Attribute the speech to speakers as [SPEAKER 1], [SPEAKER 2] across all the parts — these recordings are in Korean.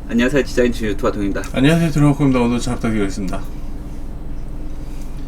[SPEAKER 1] 안녕하세요, 디자인주 유튜버 동입니다.
[SPEAKER 2] 안녕하세요, 드로우컴입니다. 오늘 잘 부탁드리겠습니다.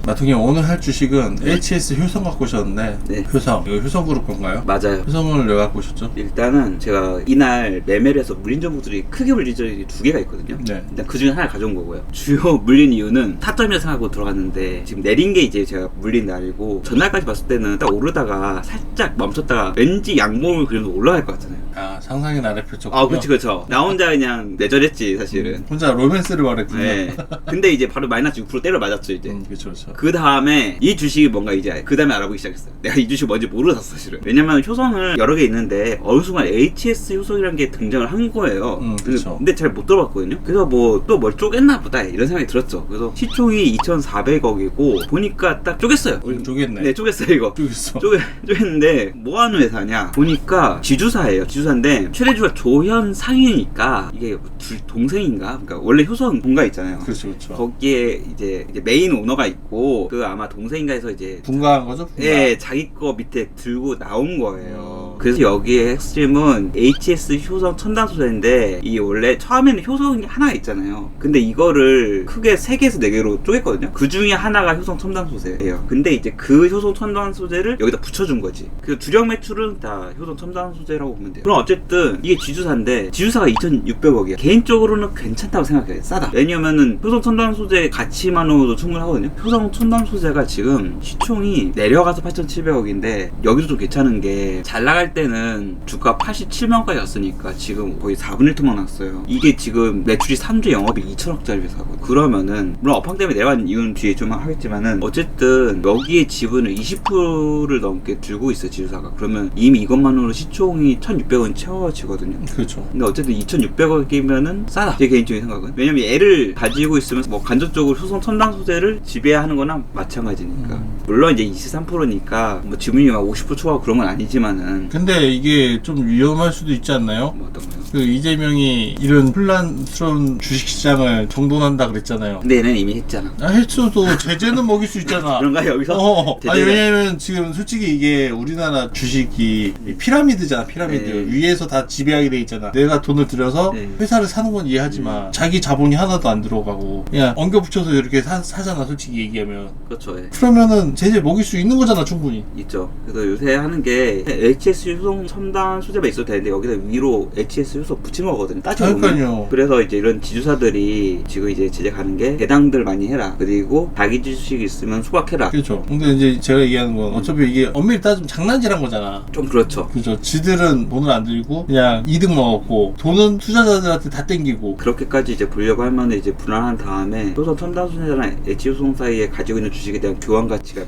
[SPEAKER 2] 마통님, 오늘 할 주식은 HS 효성 갖고 오셨는데,
[SPEAKER 1] 네.
[SPEAKER 2] 효성, 이거 효성그룹 건가요?
[SPEAKER 1] 맞아요.
[SPEAKER 2] 효성을 왜 갖고 오셨죠?
[SPEAKER 1] 일단은 제가 이날 매매를 해서 물린 종목들이 크게 물린 적이 두 개가 있거든요.
[SPEAKER 2] 네.
[SPEAKER 1] 일단 그 중에 하나 가져온 거고요. 주요 물린 이유는 타점이라 생각하고 들어갔는데 지금 내린 게 이제 제가 물린 날이고, 전날까지 봤을 때는 딱 오르다가 살짝 멈췄다가 왠지 양봉을 그려서 올라갈 것 같잖아요.
[SPEAKER 2] 아, 상상의 나래 펼쳤군요.
[SPEAKER 1] 아, 그쵸. 나 혼자 그냥 내절했지, 사실은.
[SPEAKER 2] 혼자 로맨스를 말했군요.
[SPEAKER 1] 네. 근데 이제 바로 마이너스 6% 때려 맞았죠, 이제.
[SPEAKER 2] 그쵸.
[SPEAKER 1] 그 다음에 이 주식이 뭔가 이제 그 다음에 알아보기 시작했어요. 내가 이 주식 뭔지 모르고 샀어, 사실은. 왜냐면 효성을 여러 개 있는데 어느 순간 HS 효성이라는 게 등장을 한 거예요.
[SPEAKER 2] 그쵸.
[SPEAKER 1] 근데 잘 못 들어봤거든요. 그래서 뭐 또 뭘 쪼갰나 보다 이런 생각이 들었죠. 그래서 시총이 2,400억이고 보니까 딱 쪼갰어요.
[SPEAKER 2] 쪼갰네.
[SPEAKER 1] 네, 쪼갰어요, 이거.
[SPEAKER 2] 쪼갰어.
[SPEAKER 1] 쪼갰는데 뭐 하는 회사냐 보니까 지주사예요. 지주사인데 최대주가 조현 상인이니까 이게 둘 동생인가? 그러니까 원래 효성 본가 있잖아요.
[SPEAKER 2] 그렇죠.
[SPEAKER 1] 거기에 이제 메인 오너가 있고 그 아마 동생인가 해서 이제
[SPEAKER 2] 분가한 거죠? 분가.
[SPEAKER 1] 예, 자기 거 밑에 들고 나온 거예요. 그래서 여기에 핵심은 HS 효성 첨단 소재인데 이 원래 처음에는 효성이 하나가 있잖아요. 근데 이거를 크게 3개에서 4개로 쪼갰거든요. 그 중에 하나가 효성 첨단 소재예요. 근데 이제 그 효성 첨단 소재를 여기다 붙여준 거지. 그 주력 매출은 다 효성 첨단 소재라고 보면 돼요. 그럼 어쨌든 이게 지주사인데 지주사가 2,600억이야. 개인적으로는 괜찮다고 생각해요. 싸다. 왜냐면은 효성 첨단 소재 가치만으로도 충분하거든요. 효성 첨단 소재가 지금 시총이 내려가서 8,700억인데 여기도 좀 괜찮은 게 잘 나갈 때는 주가 87만원까지 왔으니까 지금 거의 4분의 1토막 났어요. 이게 지금 매출이 3주 영업이익 2천억짜리 회사거든요. 그러면은 물론 업황 때문에 내려간 이유는 뒤에 좀 하겠지만은 어쨌든 여기에 지분을 20%를 넘게 들고 있어요, 지주사가. 그러면 이미 이것만으로 시총이 1,600원 채워지거든요.
[SPEAKER 2] 그렇죠.
[SPEAKER 1] 근데 어쨌든 2,600억이면은 싸다, 제 개인적인 생각은. 왜냐면 얘를 가지고 있으면 뭐 간접적으로 효성 첨단 소재를 지배하는 거나 마찬가지니까. 물론 이제 23%니까 뭐 지분이 막 50% 초과하고 그런 건 아니지만은.
[SPEAKER 2] 근데 이게 좀 위험할 수도 있지 않나요?
[SPEAKER 1] 뭐 어떤 거요?
[SPEAKER 2] 그 이재명이 이런 혼란스러운 주식시장을 정돈한다 그랬잖아요.
[SPEAKER 1] 근데 얘는 이미 했잖아.
[SPEAKER 2] 했어도 제재는 먹일 수 있잖아.
[SPEAKER 1] 그런가 여기서?
[SPEAKER 2] 아니 왜냐면 지금 솔직히 이게 우리나라 주식이 피라미드잖아. 피라미드.
[SPEAKER 1] 네.
[SPEAKER 2] 위에서 다 지배하게 돼 있잖아. 내가 돈을 들여서
[SPEAKER 1] 네.
[SPEAKER 2] 회사를 사는 건 이해하지만 자기 자본이 하나도 안 들어가고 그냥 엉겨 붙여서 이렇게 사잖아. 솔직히 얘기하면.
[SPEAKER 1] 그렇죠. 예.
[SPEAKER 2] 그러면은 제재 먹일 수 있는 거잖아. 충분히.
[SPEAKER 1] 있죠. 그래서 요새 하는 게 HS 효성 첨단 소재만 있어도 되는데 여기다 위로 HS 효소 붙이는 거거든요. 따져보면.
[SPEAKER 2] 그러니까요.
[SPEAKER 1] 그래서 이제 이런 지주사들이 지금 이제 제재 가는 게 배당들 많이 해라. 그리고 자기 주식 있으면 소각해라.
[SPEAKER 2] 그렇죠. 근데 이제 제가 얘기하는 건 어차피 이게 엄밀히 따지면 장난질한 거잖아.
[SPEAKER 1] 좀 그렇죠.
[SPEAKER 2] 그죠. 지들은 돈을 안 들이고 그냥 이득 먹었고 돈은 투자자들한테 다 땡기고.
[SPEAKER 1] 그렇게까지 이제 보려고 하면 이제 불안한 다음에 효성 첨단 소재랑 엣지 효성 사이에 가지고 있는 주식에 대한 교환 가치가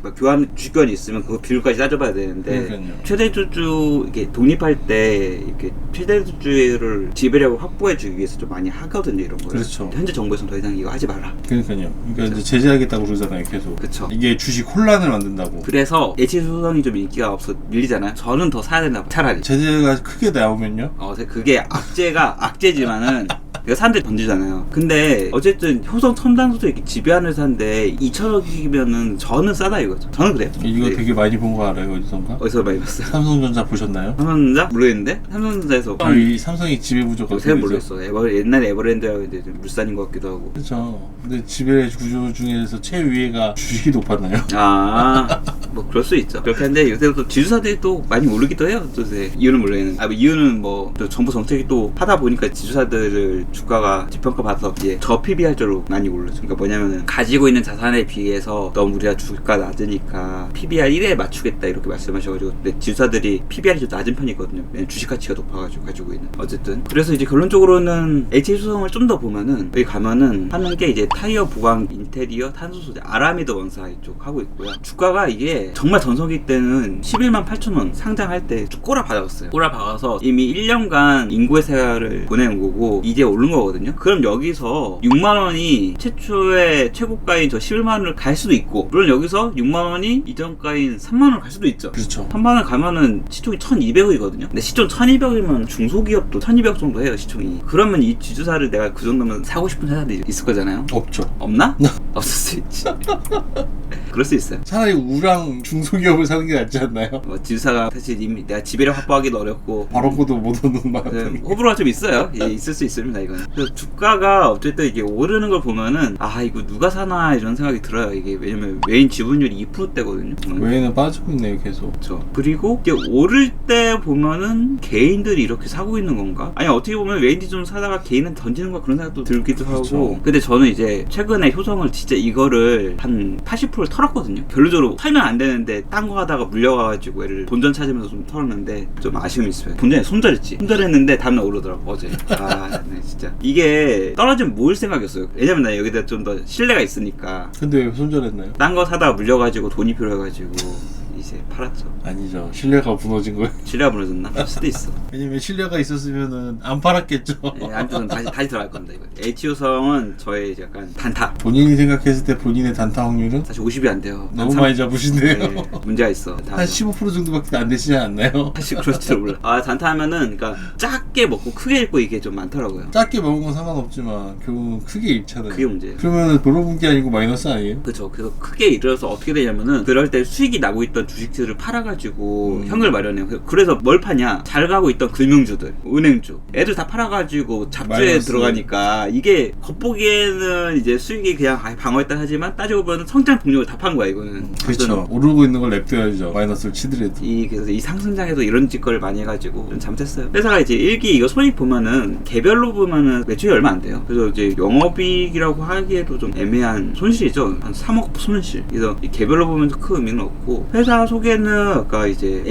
[SPEAKER 1] 주식 교환이 있으면 그 비율까지 따져봐야 되는데
[SPEAKER 2] 그러니까요.
[SPEAKER 1] 최대주주 이게 독립할 때 이렇게 최대주주를 지배력을 확보해주기 위해서 좀 많이 하거든요, 이런 거.
[SPEAKER 2] 그렇죠.
[SPEAKER 1] 현재 정부에서는 더 이상 이거 하지 마라.
[SPEAKER 2] 그러니까요. 그러니까 이제 제재하겠다고 그러잖아요, 계속.
[SPEAKER 1] 그쵸.
[SPEAKER 2] 이게 주식 혼란을 만든다고.
[SPEAKER 1] 그래서 엣지 효성이 좀 인기가 없어 밀리잖아요. 저는 더 사야 된다고, 차라리.
[SPEAKER 2] 제재가 크게 나오면요?
[SPEAKER 1] 그게 악재지만은 이거 사람들이 던지잖아요. 근데 어쨌든 효성 첨단 소재 이렇게 지배하는 회사인데 2천억이면은 저는 싸다 이거죠. 저는 그래요.
[SPEAKER 2] 이거
[SPEAKER 1] 네.
[SPEAKER 2] 되게 많이 본 거 알아요, 어디선가?
[SPEAKER 1] 어디서 많이 봤어요?
[SPEAKER 2] 삼성전자 보셨나요?
[SPEAKER 1] 삼성전자? 모르겠는데? 삼성전자에서
[SPEAKER 2] 저희 삼성이 지배 부족
[SPEAKER 1] 요새 모르겠어. 옛날에 에버랜드가 이제 좀 물산인 것 같기도 하고.
[SPEAKER 2] 그렇죠. 근데 지배 구조 중에서 최위에가 주식이 높았나요?
[SPEAKER 1] 뭐 그럴 수 있죠. 그렇게 하는데 요새 또 지주사들이 또 많이 오르기도 해요. 또 요새 이유는 모르겠는데. 뭐 이유는 뭐 또 정부 정책이 또 하다 보니까 지주사들을 주가가 지평가 받아서 이제 저 PBR로 많이 오르죠. 그러니까 뭐냐면은 가지고 있는 자산에 비해서 너무 우리가 주가 낮으니까 PBR 1에 맞추겠다 이렇게 말씀하셔가지고, 근데 지주사들이 PBR이 좀 낮은 편이거든요. 왜냐면 주식 가치가 높아가지고 가지고 있는. 어쨌든 그래서 이제 결론적으로는 HS 효성을 좀 더 보면은 여기 가면은 하는 게 이제 타이어 보강 인테리어 탄소 소재 아라미드 원사 이쪽 하고 있고요. 주가가 이게 이게 정말 전성기 때는 11만 8천 원 상장할 때 쭉 꼬라박았어요. 꼬라박아서 이미 1년간 인구의 세월을 보내는 거고 이제 오른 거거든요. 그럼 여기서 6만 원이 최초의 최고가인 저 11만 원을 갈 수도 있고, 물론 여기서 6만 원이 이전가인 3만 원을 갈 수도 있죠.
[SPEAKER 2] 그렇죠.
[SPEAKER 1] 3만 원 가면은 시총이 1200억이거든요. 근데 시총 1200억이면 중소기업도 1200억 정도 해요, 시총이. 그러면 이 지주사를 내가 그 정도면 사고 싶은 회사들이 있을 거잖아요.
[SPEAKER 2] 없죠.
[SPEAKER 1] 없나? 없을 수 있지. 그럴 수 있어요.
[SPEAKER 2] 차라리 우랑 중소기업을 사는 게 낫지 않나요?
[SPEAKER 1] 뭐 지주사가 사실 이미 내가 지배력 확보하기도 어렵고
[SPEAKER 2] 바로고도 못 얻는 말.
[SPEAKER 1] 호불호가 좀 있어요. 예, 있을 수 있습니다, 이건. 그래서 주가가 어쨌든 이게 오르는 걸 보면은 아 이거 누가 사나 이런 생각이 들어요. 이게 왜냐면 외인 지분율이 2%대거든요.
[SPEAKER 2] 외에는 빠지고 있네요, 계속.
[SPEAKER 1] 그렇죠. 그리고 이게 오를 때 보면은 개인들이 이렇게 사고 있는 건가? 아니 어떻게 보면 외인들이 좀 사다가 개인은 던지는 거 그런 생각도 들기도
[SPEAKER 2] 그렇죠.
[SPEAKER 1] 하고. 근데 저는 이제 최근에 효성을 진짜 이거를 한 80%를 털었거든요. 결론적으로 털면 안 되는데 딴 거 하다가 물려가지고 얘를 본전 찾으면서 좀 털었는데 좀 아쉬움이 있어요. 본전에 손절했지. 손절했는데 다음날 오르더라고 어제. 아 네, 진짜 이게 떨어지면 모을 생각이었어요. 왜냐면 나 여기다 좀 더 신뢰가 있으니까.
[SPEAKER 2] 근데 왜 손절했나요?
[SPEAKER 1] 딴 거 사다가 물려가지고 돈이 필요해가지고 이제 팔았죠.
[SPEAKER 2] 아니죠. 신뢰가 무너진 거예요.
[SPEAKER 1] 신뢰가 무너졌나? 할 수도 있어.
[SPEAKER 2] 왜냐면 신뢰가 있었으면은 안 팔았겠죠.
[SPEAKER 1] 네, 아무튼 다시 들어갈 겁니다. 이거. H효성은 저의 약간 단타.
[SPEAKER 2] 본인이 생각했을 때 본인의 단타 확률은
[SPEAKER 1] 사실 50이 안 돼요.
[SPEAKER 2] 너무 많이 잡으시네요.
[SPEAKER 1] 네, 문제가 있어.
[SPEAKER 2] 한 15% 정도밖에 안 되시지 않나요?
[SPEAKER 1] 사실 그럴지도 몰라. 아 단타하면은 그러니까 작게 먹고 크게 읽고 이게 좀 많더라고요.
[SPEAKER 2] 작게 먹은 건 상관없지만 결국은 크게 잃잖아요.
[SPEAKER 1] 그게 문제예요.
[SPEAKER 2] 그러면은 돌아본 게 아니고 마이너스 아니에요?
[SPEAKER 1] 그렇죠. 그래서 크게 잃어서 어떻게 되냐면은 그럴 때 수익이 나고 있던 주식들을 팔아가지고 현금을 마련해요. 그래서 뭘 파냐? 잘 가고 있던 금융주들, 은행주, 애들 다 팔아가지고 잡주에
[SPEAKER 2] 마이너스.
[SPEAKER 1] 들어가니까 이게 겉보기에는 이제 수익이 그냥 방어했다 하지만 따지고 보면 성장 동력을 다 판 거야 이거는.
[SPEAKER 2] 그렇죠. 오르고 있는 걸 냅둬야죠. 마이너스를 치더라도.
[SPEAKER 1] 그래서 이 상승장에도 이런 짓거리를 많이 해가지고 좀 잘못했어요. 회사가 이제 일기 이거 손익 보면은 개별로 보면은 매출이 얼마 안 돼요. 그래서 이제 영업이익이라고 하기에도 좀 애매한 손실이죠. 한 3억 손실. 그래서 이 개별로 보면 큰 의미는 없고, 회사 소개는 아까 이제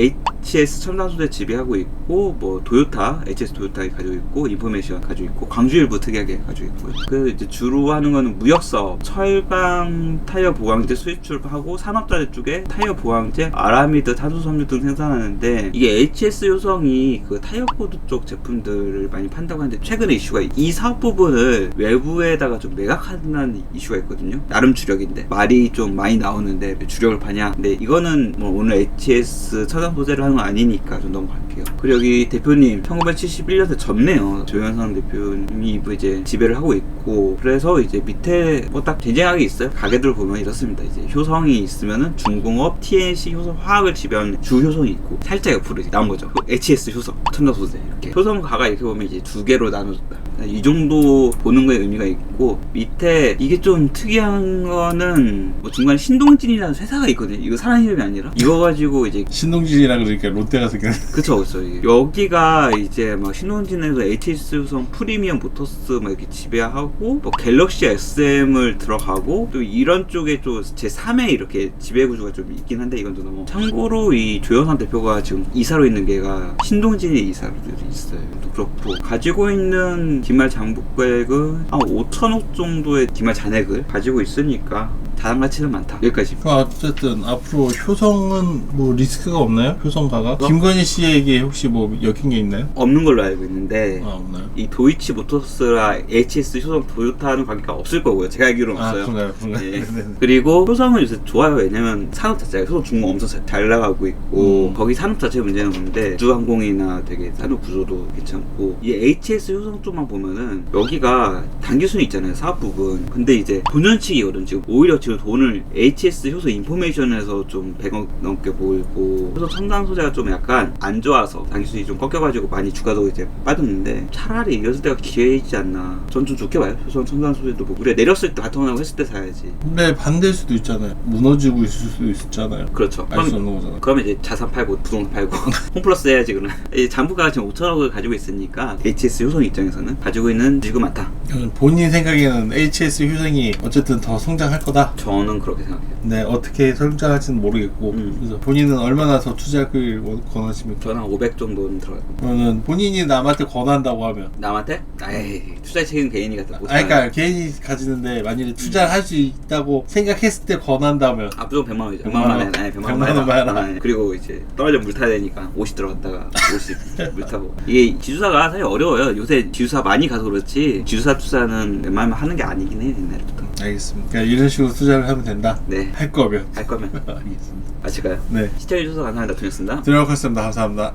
[SPEAKER 1] HS 첨단소재 지배하고 있고, 뭐 도요타, HS 도요타 가지고 있고, 인포메이션 가지고 있고, 광주일부 특이하게 가지고 있고요. 그 이제 주로 하는 거는 무역사업, 철강 타이어 보강제 수입출하고 산업자재 쪽에 타이어 보강제, 아라미드, 탄소섬유 등 생산하는데, 이게 HS 효성이 그 타이어 코드 쪽 제품들을 많이 판다고 하는데 최근에 이슈가 이 사업 부분을 외부에다가 좀 매각한다는 이슈가 있거든요. 나름 주력인데 말이 좀 많이 나오는데 왜 주력을 파냐. 근데 이거는 뭐 오늘 HS 차단 소재를 하는 건 아니니까 좀 넘어갈게요. 그리고 여기 대표님 1971년에 접네요. 조현상 대표님이 이제 지배를 하고 있고, 그래서 이제 밑에 뭐 딱 쟁쟁하게 있어요. 가게들 보면 이렇습니다. 이제 효성이 있으면은 중공업, TNC 효성, 화학을 지배하는 주 효성이 있고, 살짝 옆으로 이제 나온 거죠. HS 효성, 첨단 소재 이렇게. 효성가가 이렇게 보면 이제 두 개로 나눠졌다. 이 정도 보는 거에 의미가 있고, 밑에 이게 좀 특이한 거는 뭐 중간에 신동진이라는 회사가 있거든요. 이거 사람 이름이 아니라 이거 가지고 이제
[SPEAKER 2] 신동진이라 그러니까 롯데가 생겼네.
[SPEAKER 1] 그쵸. 여기가 이제 막 신동진에서 HS 효성, 프리미엄 모터스 막 이렇게 지배하고, 뭐 갤럭시 SM을 들어가고, 또 이런 쪽에 또 제 3회 이렇게 지배 구조가 좀 있긴 한데 이건 좀 너무. 참고로 이 조현상 대표가 지금 이사로 있는 게가 신동진의 이사들이 있어요. 또 그렇고 가지고 있는 기말 장부가액은 한 5천억 정도의 기말 잔액을 가지고 있으니까 자산 가치는 많다. 여기까지.
[SPEAKER 2] 그럼 어쨌든 앞으로 효성은 뭐 리스크가 없나요? 효성가가? 김건희 씨에게 혹시 뭐 엮인 게 있나요?
[SPEAKER 1] 없는 걸로 알고 있는데
[SPEAKER 2] 없나요?
[SPEAKER 1] 이 도이치 모터스랑 HS 효성 도요타는 관계가 없을 거고요. 제가 알기로는 없어요.
[SPEAKER 2] 그런가요?
[SPEAKER 1] 예. 그리고 효성은 요새 좋아요. 왜냐면 산업 자체가 효성 중공 엄청 잘 나가고 있고, 거기 산업 자체 문제는 없는데 우주항공이나 되게 산업 구조도 괜찮고, 이 HS 효성 쪽만 보면은 여기가 단기순위 있잖아요. 사업 부분. 근데 이제 본전치기거든. 지금 오히려 지금 돈을 HS 효소 인포메이션에서 좀 100억 넘게 모으고, 효소 첨단 소재가 좀 약간 안 좋아서 단기순위 좀 꺾여가지고 많이 주가도 이제 빠졌는데, 차라리 이랬을 때가 기회이지 않나. 전 좀 좋게 봐요. 효소 첨단 소재도 뭐 우리가 내렸을 때 바통하고 했을 때 사야지.
[SPEAKER 2] 근데 반대일 수도 있잖아요. 무너지고 있을 수도 있잖아요.
[SPEAKER 1] 그렇죠.
[SPEAKER 2] 알 수 없는 거잖아요.
[SPEAKER 1] 그러면 이제 자산 팔고 부동산 팔고 홈플러스 해야지. 그러면 이 장부가가 지금 5천억을 가지고 있으니까 HS 효성 입장에서는 가지고 있는 지금 많다.
[SPEAKER 2] 본인 생각에는 HS 효성이 어쨌든 더 성장할 거다.
[SPEAKER 1] 저는 그렇게 생각해요.
[SPEAKER 2] 네, 어떻게 설정할지는 모르겠고 그래서 본인은 얼마나 더 투자를 권하십니까?
[SPEAKER 1] 저는 한 500 정도는 들어가요.
[SPEAKER 2] 저는 본인이 남한테 권한다고 하면
[SPEAKER 1] 남한테? 에이, 투자 책임 개인이 갖다 못
[SPEAKER 2] 그러니까 개인이 가지는데 만일에 투자를 할 수 있다고 생각했을 때 권한다면
[SPEAKER 1] 무조건 100만 원이죠.
[SPEAKER 2] 100만
[SPEAKER 1] 100만
[SPEAKER 2] 원.
[SPEAKER 1] 원에, 아니 100만
[SPEAKER 2] 100만
[SPEAKER 1] 원
[SPEAKER 2] 원
[SPEAKER 1] 해라. 그리고 이제 떨어져 물 타야 되니까 50 들어갔다가 50 물 타고. 이게 지주사가 사실 어려워요. 요새 지주사 많이 가서 그렇지 지주사 투자는 웬만하면 하는 게 아니긴 해, 옛날부터.
[SPEAKER 2] 알겠습니다. 그러니까 이런 식으로 투자를 하면 된다.
[SPEAKER 1] 네.
[SPEAKER 2] 할 거면
[SPEAKER 1] 할 거면
[SPEAKER 2] 알겠습니다.
[SPEAKER 1] 마칠까요?
[SPEAKER 2] 네,
[SPEAKER 1] 시청해주셔서 감사합니다. 돈이었습니다.
[SPEAKER 2] 들어갔습니다. 감사합니다.